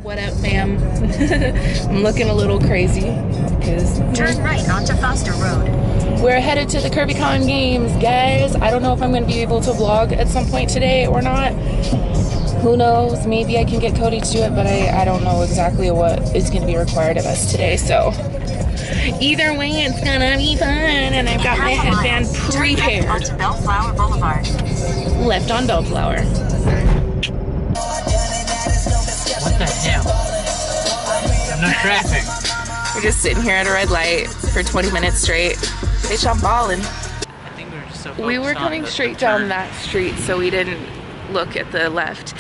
What up, fam? I'm looking a little crazy because turn right onto Foster Road. We're headed to the Curvycon games, guys. I don't know if I'm going to be able to vlog at some point today or not. Who knows? Maybe I can get Cody to do it, but I don't know exactly what is going to be required of us today. So either way, it's gonna be fun, and I've got my headband prepared. Onto Bellflower Boulevard. Left on Bellflower. What the hell? No traffic. We're just sitting here at a red light for 20 minutes straight. Bitch, I'm balling. I think we were just so We were coming straight down that street, so we didn't look at the left.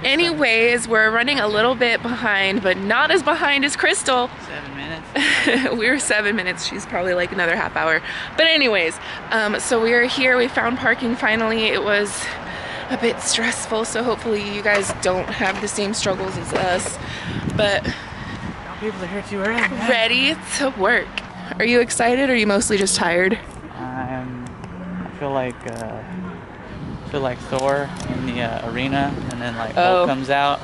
Anyways, we're running a little bit behind, but not as behind as Crystal. 7 minutes. We were 7 minutes. She's probably like another half hour. But anyways, so we are here. We found parking finally. It was a bit stressful, so hopefully you guys don't have the same struggles as us. But People are here too early. ready to work. Are you excited, or are you mostly just tired? I feel like Thor in the arena, and then like Hulk comes out.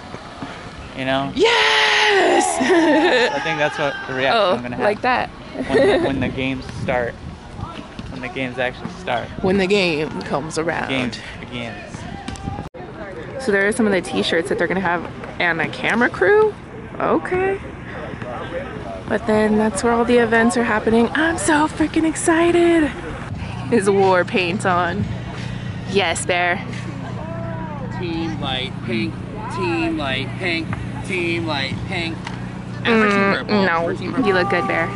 You know? Yes! I think that's what the reaction I'm gonna have. Like that. when the games start. When the games actually start. When the game comes around. The game begins. So there are some of the t-shirts that they're gonna have, and a camera crew? Okay. But then that's where all the events are happening. I'm so freaking excited. His war paint on. Yes, Bear. Team light pink, team light pink, team light pink. No, you look good, Bear.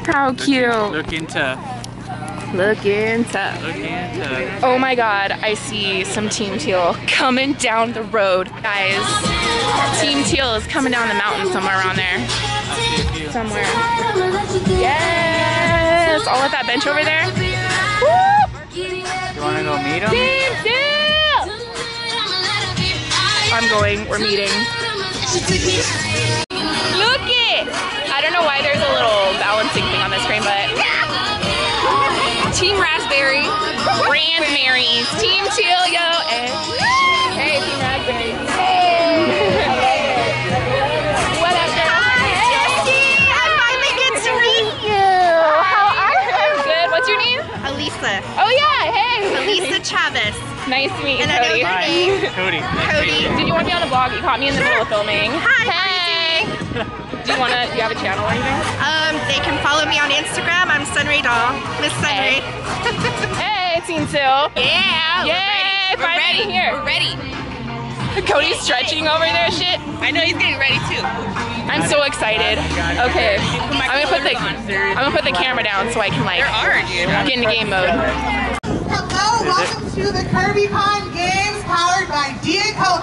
How cute. Looking tough. Looking tough. Oh my god, I see some Team Teal coming down the road. Guys, Team Teal is coming down the mountain somewhere around there. Somewhere. Yes! All at that bench over there. Woo! You wanna go meet him? Team Teal! I'm going, we're meeting. Look it! I don't know why there's a little balancing thing on the screen, but Team Raspberry, Brand Marys, Team Teal, yo, and hey, Team Raspberry. Hey! What up, girl? Jessie, I finally get to meet you. How are you? Good. What's your name? Alisa. Oh yeah, hey. Alisa Chavez. Nice to meet you, And I know Cody. your name. Cody. Cody. Did you want me on the vlog? You caught me in the middle of filming. Hi, Hey. Do you have a channel or anything? They can follow me on Instagram. I'm Sunray Doll. Miss Sunray. Hey, Team Teal. Yeah. Yay! We're ready. Here. We're ready. Cody's stretching over there, shit. I know he's getting ready too. I'm so excited. Okay, I'm gonna put the camera down so I can like get into game mode. Hello, welcome to the Curvycon Games powered by D&Co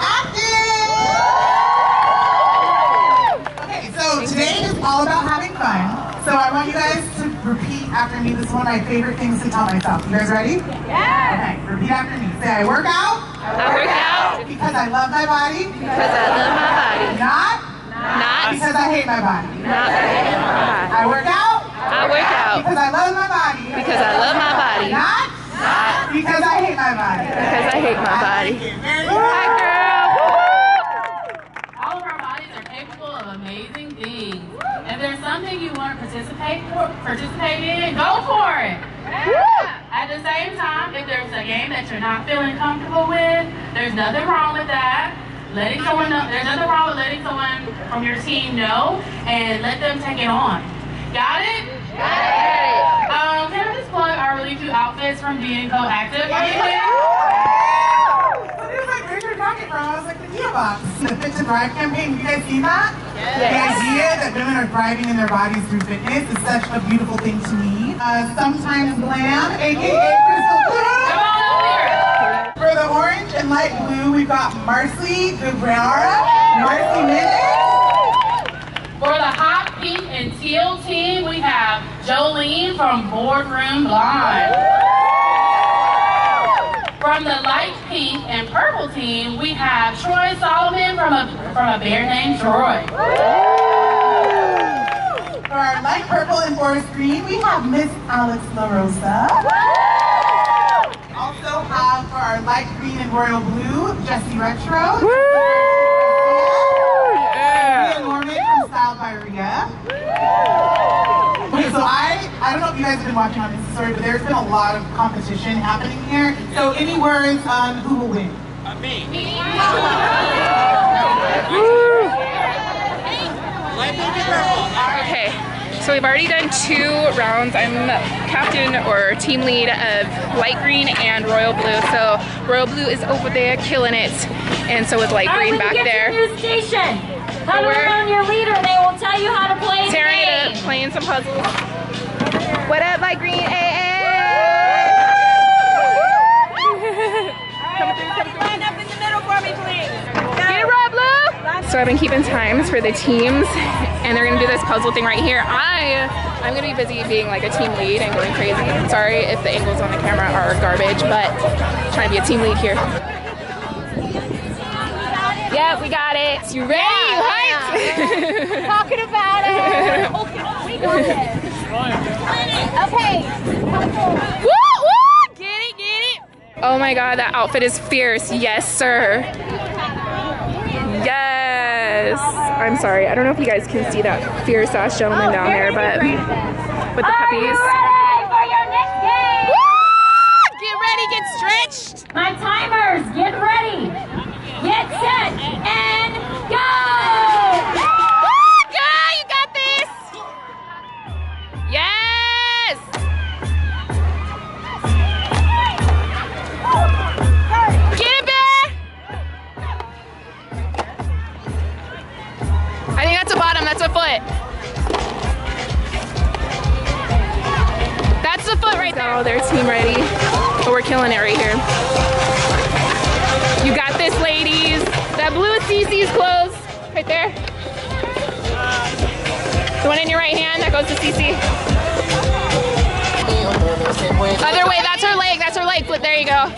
Active. Okay, so today is all about having fun. So I want you guys to repeat after me. This is one of my favorite things to tell myself. You guys ready? Yeah. Okay, repeat after me. Say, I work out. I work out Because I love my body. because I love my body. Not because I hate my body. I work out. I work out Because I love my body. because I love my body. Not because I hate my body. Because I hate my body. Very Hi, good. girl. All of our bodies are capable of amazing things. If there's something you want to participate in, go for it. At the same time, if there's a game that you're not feeling comfortable with, there's nothing wrong with that. Letting someone know, there's nothing wrong with letting someone from your team know and let them take it on. Got it? Got it. Can I just plug our really cute outfits from D&Co Active? Are you there? Where's your jacket from? I was like, the Kia box. The Fit to Thrive campaign, you guys seen that? Yes. The idea that women are thriving in their bodies through fitness is such a beautiful thing to me. Sometimes glam, aka Crystal Blue. For the orange and light blue, we've got Marcy Guevara, Marcy Minutes. For the hot pink and teal team, we have Jolene from Boardroom Blonde. From the light pink and purple team, we have Troy Solomon from a bear named Troy. For our light purple and forest green, we have Miss Alex LaRosa. Also have for our light green and royal blue, JessieRetro. guys have been watching on this story, but there's been a lot of competition happening here. So any words on who will win? Me. Okay, so we've already done 2 rounds. I'm captain or team lead of light green and royal blue. So royal blue is over there killing it, and so is light green back there. New station. Come around your leader. They will tell you how to play. Tearing it up, playing some puzzles. What up, light green? Line up in the middle for me, please. Get it right, blue. So I've been keeping times for the teams, and they're gonna do this puzzle thing right here. I'm gonna be busy being like a team lead and going crazy. Sorry if the angles on the camera are garbage, but I'm trying to be a team lead here. Yep, we got it. You ready? You hyped? Talking about it. Okay, we got it. Okay. Woo, woo! Get it, get it. Oh my God, that outfit is fierce. Yes, sir. Yes. I'm sorry. I don't know if you guys can see that fierce ass gentleman down there, but with the puppies. Are you ready for your next game? Woo! Get ready, get stretched. My timers, get ready. Get set and go! Woo! Go! You got this. Yes. Get it, bear. I think that's a bottom. That's a foot. That's the foot right there. Oh, their team ready. But we're killing it right here. You got this, ladies. That blue is Cece's clothes. Right there. The one in your right hand, that goes to Cece. Other way, that's her leg. That's her leg. Flip, there you go.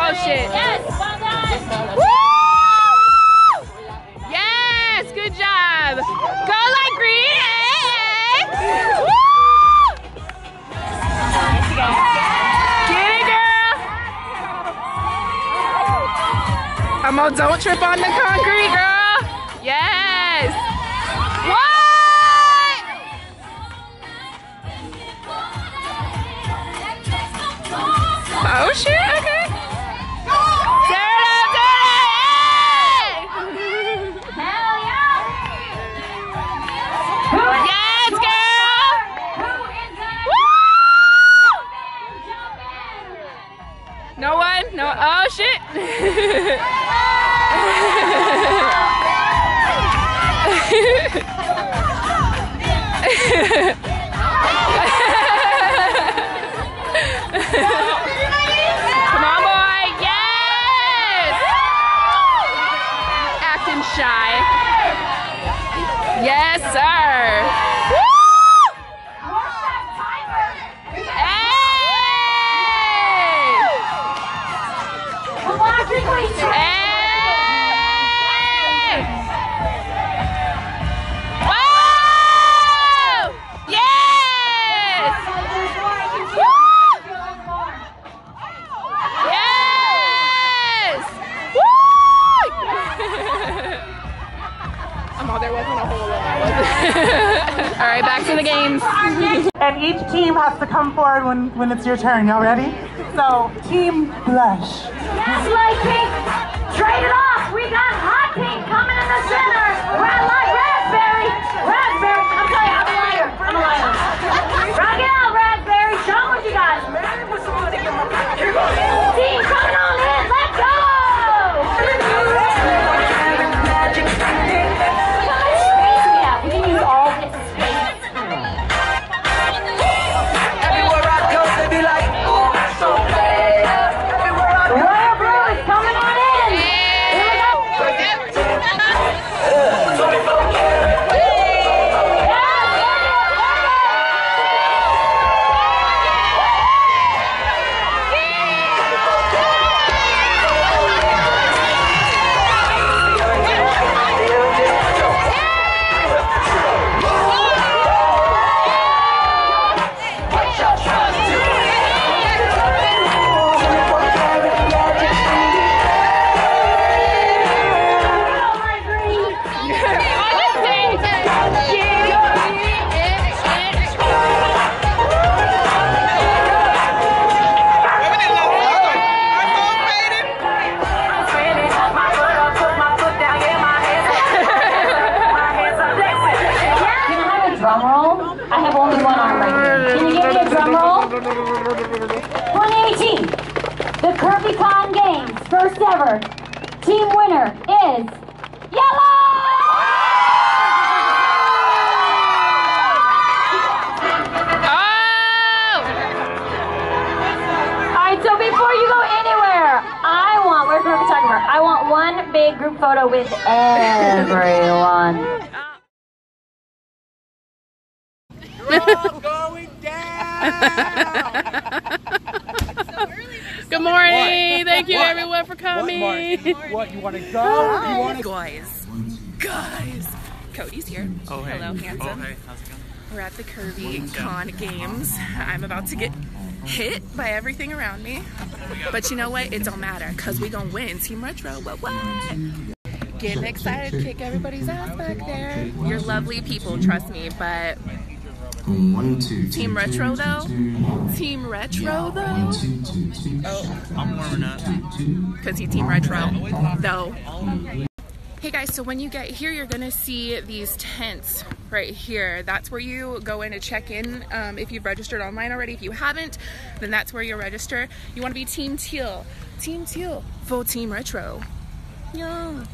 Oh, shit. Yes, well done. Woo! Yes, good job. Go like green. Hey. Woo! Get it, girl. Amo, don't trip on the concrete, girl. Yes. What? Oh, shit. Okay. Yes, girl! Woo! No one? No. Oh, shit. Come on, boy. Yes! Acting shy. Yes, sir. Woo! Hey! Hey! Whoa! Yes! Woo! Yes! Woo! Oh, there wasn't a hole in that. All right, back to the games. And each team has to come forward when it's your turn. Y'all ready? So, Team Blush. Yes, light pink. Trade it off. We got hot pink coming in the center. Red light, raspberry. Raspberry. I'm telling you, I'm a liar. I'm a liar. Rock it out, raspberry. Show them what you got. Team coming on in. Let's go. Yeah, we can use all this space. Everywhere I go, they be like, ooh, so bad. Everywhere I go, royal blue is coming. Curvycon Games first ever team winner is yellow! So before you go anywhere, where's my photographer? I want one big group photo with everyone. You're all going down! Good morning. Thank you everyone for coming. What, you want to go? Guys, Cody's here. Oh, hey. Hello, handsome. Oh, hey. How's it going? We're at the Curvycon Games. I'm about to get hit by everything around me. But you know what? It don't matter, because we gonna win. Team Retro, what? Getting excited to kick everybody's ass back there. You're lovely people, trust me, but Team Retro though? Team Retro though? Oh, I'm warming up. because he's Team Retro though. Hey guys, so when you get here, you're gonna see these tents right here. That's where you go in to check in. If you've registered online already. If you haven't, then that's where you register. You wanna be Team Teal. Team Teal, vote Team Retro. Yeah.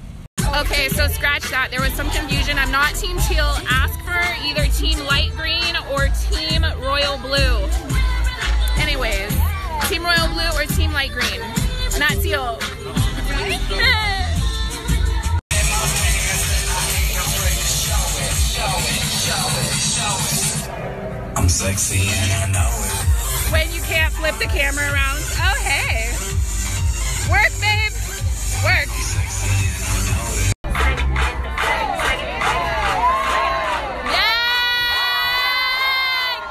Okay, so scratch that. There was some confusion. I'm not Team Teal. Ask for either Team Light Green or Team Royal Blue. Anyways, Team Royal Blue or Team Light Green. Not Teal. I'm sexy and I know it. When you can't flip the camera around. Oh, hey. Work, babe. Work. Yeah!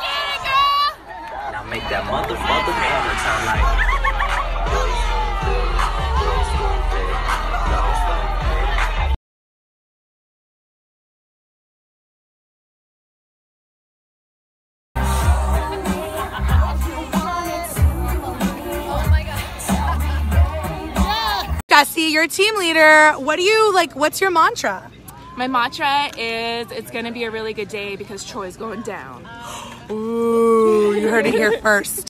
Get it, girl! Now make that mother camera sound like. Jessie, you're a team leader. What do you like? What's your mantra? My mantra is it's going to be a really good day because Troy's going down. Ooh, you heard it here first.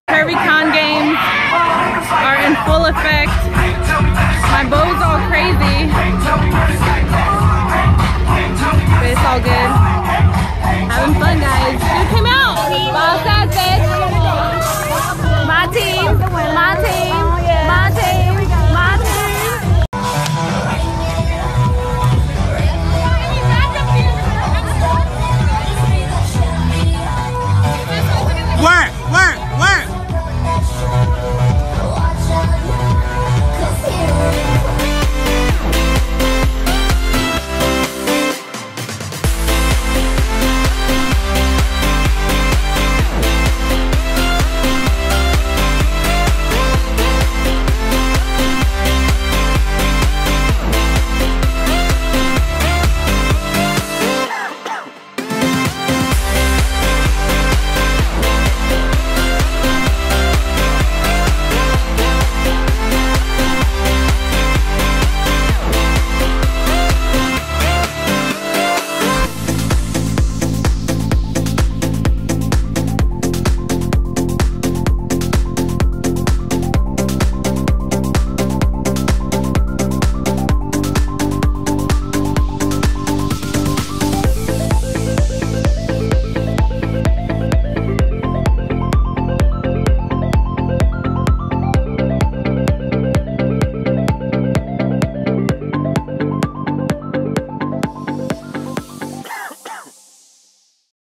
Curvycon games are in full effect.